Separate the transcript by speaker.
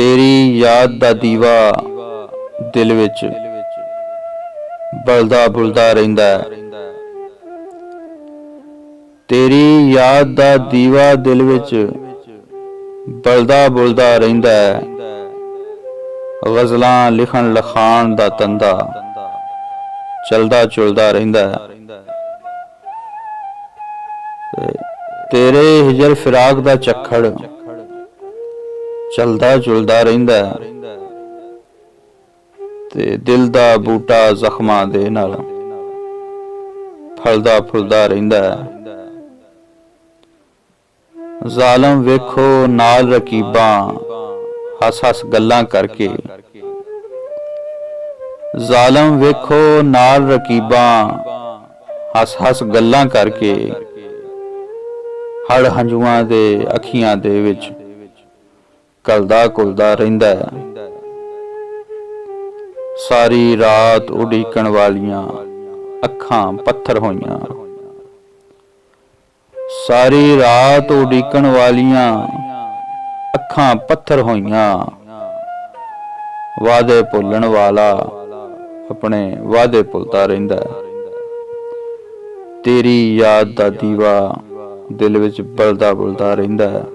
Speaker 1: तेरी याद दा दीवा दिल विच बलदा बुलदा रहिंदा है। तेरी याद दा दीवा दिल विच बलदा बुलदा रहिंदा है। गज़लां लिखण लखाण दा तंदा चलदा चुलदा रहिंदा है। तेरे हिजर फिराक दा चक्खड़ चलदा चुलदा रहिंदा है। ते दिल दा बूटा जख्मां दे नाल फलदा फुलदा रहिंदा है। जालम वेखो नाल रकीबां हस हस गल्लां करके। जालम वेखो नाल रकीबां हस हस गल्लां करके। हड़ हंजुआं दे अखियां दे विच कलदा कुलदा रहिंदा है। सारी रात उड़ीकण वालियां अखां पत्थर होइयां। सारी रात उड़ीकण वालियां अखां पत्थर होइयां। वादे भुलण वाला अपने वादे भुलदा रहिंदा है। तेरी याद दा दीवा दिल विच बलदा बुलदा रहिंदा है।